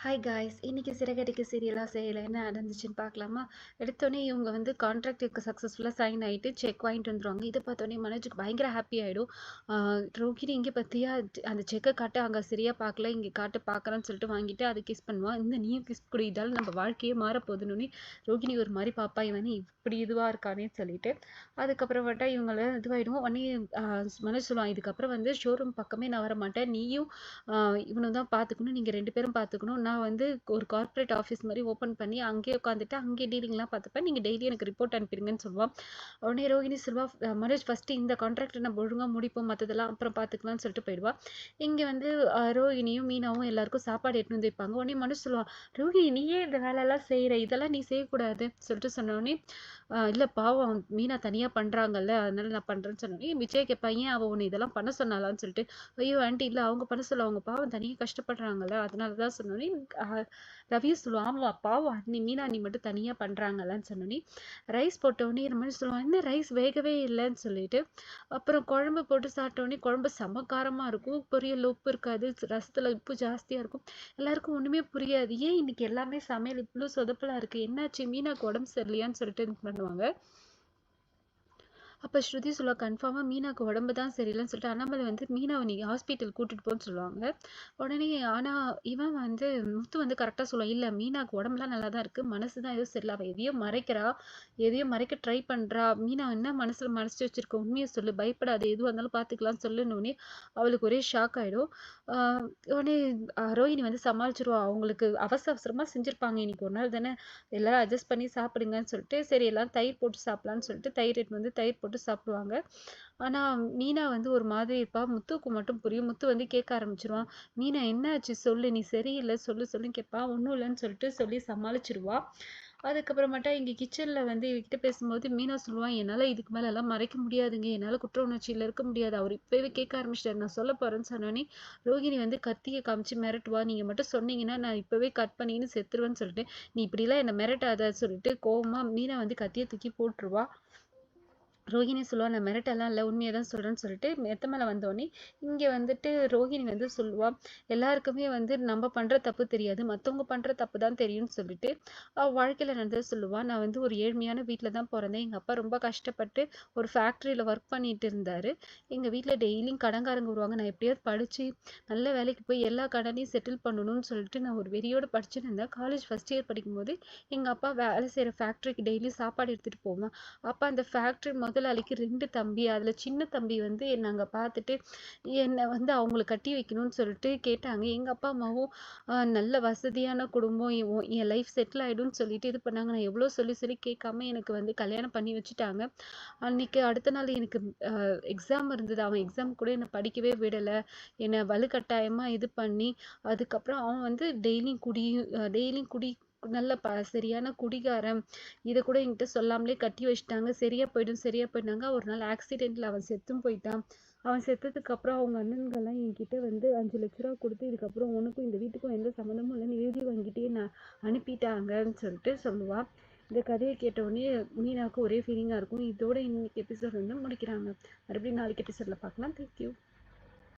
Hi guys, இன்னைக்கு சிறகடிக்க சீரியலாக செய்யலை என்ன நடந்துச்சுன்னு பார்க்கலாமா? எடுத்தோடனே இவங்க வந்து கான்ட்ராக்டுக்கு சக்ஸஸ்ஃபுல்லாக சைன் ஆகிட்டு செக் வாங்கிட்டு வந்துடுவாங்க. இதை பார்த்தோன்னே மனோஜுக்கு பயங்கர ஹாப்பி ஆகிடும். ரோகிணி இங்கே பற்றியா அந்த செக்கை காட்டு, அங்கே சரியாக பார்க்கல, இங்கே காட்டு பார்க்குறான்னு சொல்லிட்டு வாங்கிட்டு அதை கிஸ் பண்ணுவான். இந்த நீயும் கிஸ் கொடு, இதால் நம்ம வாழ்க்கையே மாறப்போகுதுன்னு ரோகிணி ஒரு மாதிரி பாப்பா இவன் இப்படி இதுவாக இருக்கானேன்னு சொல்லிட்டு அதுக்கப்புறமேட்டா இவங்கள இதுவாகிடும். உடனே மனோஜ் சொல்லுவான், இதுக்கப்புறம் வந்து ஷோரூம் பக்கமே நான் வர மாட்டேன், நீயும் இவனும் தான் பார்த்துக்கணும், நீங்கள் 2 பேரும் பார்த்துக்கணும். நான் வந்து ஒரு கார்ப்பரேட் ஆஃபீஸ் மாதிரி ஓப்பன் பண்ணி அங்கேயே உட்காந்துட்டு அங்கேயே டீலிங்லாம் பார்த்துப்பேன், நீங்கள் டெய்லி எனக்கு ரிப்போர்ட் அனுப்பிடுங்கன்னு சொல்லுவான். உடனே ரோகிணி சொல்வா, மனோஜ் ஃபஸ்ட்டு இந்த கான்ட்ராக்டை நம்ம ஒழுங்காக முடிப்போம், மற்றதெல்லாம் அப்புறம் பார்த்துக்கலாம்னு சொல்லிட்டு போயிடுவா. இங்கே வந்து ரோகிணியும் மீனாவும் எல்லாருக்கும் சாப்பாடு எடுத்துன்னு வந்து வைப்பாங்க. உடனே மனோஜ் சொல்லுவான், ரோகிணி நீயே இந்த வேலையெல்லாம் செய்கிற, இதெல்லாம் நீ செய்யக்கூடாது சொல்லிட்டு சொன்னோடனே இல்லை பாவம் மீனா தனியாக பண்ணுறாங்கல்ல, அதனால நான் பண்ணுறேன்னு சொன்னோடனே விஜய் கேட்பா, ஏன் அவள் ஒன்று இதெல்லாம் பண்ண சொன்னாலான்னு சொல்லிட்டு, ஐயோ ஆண்டி இல்லை அவங்க பண்ண சொல்ல, அவங்க பாவம் தனியாக கஷ்டப்படுறாங்கல்ல அதனால தான் சொன்னோன்னே ரவியும் சொல்லுவான், ஆமா பாவம் நீ மீனா நீ மட்டும் தனியாக பண்ணுறாங்கல்லன்னு சொன்னோன்னே ரைஸ் போட்டோடனே நம்ம சொல்லுவான், என்ன ரைஸ் வேகவே இல்லைன்னு சொல்லிட்டு அப்புறம் குழம்பு போட்டு சாப்பிட்டோடனே குழம்பு செம காரமாக இருக்கும், பொரியல் உப்பு இருக்காது, ரசத்தில் உப்பு ஜாஸ்தியாக இருக்கும். எல்லாருக்கும் ஒன்றுமே புரியாது, ஏன் இன்னைக்கு எல்லாமே சமையல் இவ்வளோ சொதப்பலாக இருக்குது, என்னாச்சு மீனாக்கு உடம்பு சரியில்லையான்னு சொல்லிட்டு இது பண்ணுவாங்க. அப்போ ஸ்ருதி சொல்லுவா, கன்ஃபார்மாக மீனாக்கு உடம்பு தான் சரியில்லைன்னு சொல்லிட்டு அண்ணாமலை வந்து மீனாவை நீ ஹாஸ்பிட்டல் கூட்டிகிட்டு போன்னு சொல்லுவாங்க. உடனே ஆனால் இவன் வந்து முத்து வந்து கரெக்டாக சொல்லுவான், இல்லை மீனாக்கு உடம்புலாம் நல்லா தான் இருக்குது, மனசு தான் எதுவும் சரியில்லை, அவள் எதையோ மறைக்கிறா, எதையோ மறைக்க ட்ரை பண்ணுறா, மீனா என்ன மனசில் மறைச்சி வச்சிருக்க, உண்மையை சொல்லு, பயப்படாது, எதுவாக இருந்தாலும் பார்த்துக்கலாம்னு சொல்லுனோடனே அவளுக்கு ஒரே ஷாக் ஆகிடும். உடனே ரோஹிணி வந்து சமாளிச்சிருவா, அவங்களுக்கு அவசரமாக செஞ்சுருப்பாங்க, இன்னைக்கு ஒரு நாள் தானே எல்லாரும் அட்ஜஸ்ட் பண்ணி சாப்பிடுங்கன்னு சொல்லிட்டு, சரி எல்லாரும் தயிர் போட்டு சாப்பிடலான்னு சொல்லிட்டு தயிர் எடுத்து வந்து தயிர் போட்டு சாப்பிடுவாங்க. ஆனால் மீனா வந்து ஒரு மாதிரி இருப்பா, முத்துக்கு மட்டும் புரியும். முத்து வந்து கேட்க ஆரம்பிச்சிருவான், மீனா என்ன ஆச்சு சொல்லு, நீ சரியில்லை சொல்லு சொல்லுன்னு கேட்பா, ஒன்றும் இல்லைன்னு சொல்லிட்டு சொல்லி சமாளிச்சிருவா. அதுக்கப்புறமேட்டா இங்கே கிச்சனில் வந்து இவகிட்ட பேசும்போது மீனா சொல்லுவான், என்னால் இதுக்கு மேலே எல்லாம் மறைக்க முடியாதுங்க, என்னால் குற்ற உணர்ச்சியில் இருக்க முடியாது, அவர் இப்போவே கேட்க ஆரம்பிச்சிட்டாரு, நான் சொல்ல போகிறேன்னு சொன்னோன்னே ரோகிணி வந்து கத்தியை காமிச்சு மிரட்டுவா, நீங்கள் மட்டும் சொன்னீங்கன்னா நான் இப்போவே கட் பண்ணின்னு செத்துருவேன்னு சொல்லிட்டு, நீ இப்படிலாம் என்னை மிரட்டாத சொல்லிட்டு கோவமா மீனா வந்து கத்தியை தூக்கி போட்டுருவா. ரோஹிணி சொல்லுவா, நான் மிரட்டெல்லாம் இல்லை, உண்மையை தான் சொல்கிறேன்னு சொல்லிட்டு மெத்த மேலே வந்தோடனே இங்கே வந்துட்டு ரோஹிணி வந்து சொல்லுவா, எல்லாருக்குமே வந்து நம்ம பண்ணுற தப்பு தெரியாது, மற்றவங்க பண்ணுற தப்பு தான் தெரியும்னு சொல்லிட்டு அவள் வாழ்க்கையில் நடந்தது சொல்லுவா. நான் வந்து ஒரு ஏழ்மையான வீட்டில் தான் பிறந்தேன், எங்கள் அப்பா ரொம்ப கஷ்டப்பட்டு ஒரு ஃபேக்ட்ரியில் ஒர்க் பண்ணிட்டு இருந்தார், எங்கள் வீட்டில் டெய்லியும் கடன்காரங்க வருவாங்க, நான் எப்படியாவது படித்து நல்ல வேலைக்கு போய் எல்லா கடனையும் செட்டில் பண்ணணும்னு சொல்லிட்டு நான் ஒரு வெறியோடு படிச்சுட்டு இருந்தேன். காலேஜ் ஃபஸ்ட் இயர் படிக்கும்போது எங்கள் அப்பா வேலை செய்கிற ஃபேக்ட்ரிக்கு டெய்லியும் சாப்பாடு எடுத்துகிட்டு போவோம். அப்போ அந்த ஃபேக்ட்ரி முதலாளிக்கு 2 தம்பி, அதில் சின்ன தம்பி வந்து நாங்கள் பார்த்துட்டு என்னை வந்து அவங்களுக்கு கட்டி வைக்கணும்னு சொல்லிட்டு கேட்டாங்க. எங்கள் அப்பா அம்மாவும் நல்ல வசதியான குடும்பம், என் லைஃப் செட்டில் ஆகிடும்னு சொல்லிட்டு இது பண்ணாங்க. நான் எவ்வளோ சொல்லி சொல்லி கேட்காம எனக்கு வந்து கல்யாணம் பண்ணி வச்சுட்டாங்க. அன்னைக்கு அடுத்த நாள் எனக்கு எக்ஸாம் இருந்தது, அவன் எக்ஸாம் கூட என்னை படிக்கவே விடலை, என்னை வலுக்கட்டாயமாக இது பண்ணி அதுக்கப்புறம் அவன் வந்து டெய்லியும் குடி நல்ல சரியான குடிகாரன், இதை கூட என்கிட்ட சொல்லாமலே கட்டி வச்சுட்டாங்க, சரியா போயிட்டாங்க. ஒரு நாள் ஆக்சிடென்ட்ல அவன் செத்தும் போயிட்டான். அவன் செத்ததுக்கு அப்புறம் அவங்க அண்ணன்கள்லாம் என்கிட்ட வந்து 5 லட்ச ரூபா கொடுத்து, இதுக்கப்புறம் உனக்கும் இந்த வீட்டுக்கும் எந்த சம்மந்தமும் இல்லைன்னு எழுதி வாங்கிட்டே நான் அனுப்பிட்டாங்கன்னு சொல்லிட்டு சொல்லுவா. இந்த கதையை கேட்டவுடனே மீனாவுக்கு ஒரே ஃபீலிங்காக இருக்கும். இதோட இன்னைக்கு எபிசோட் வந்து முடிக்கிறாங்க. மறுபடியும் நாளைக்கு எபிசோடில் பார்க்கலாம். தேங்க்யூ.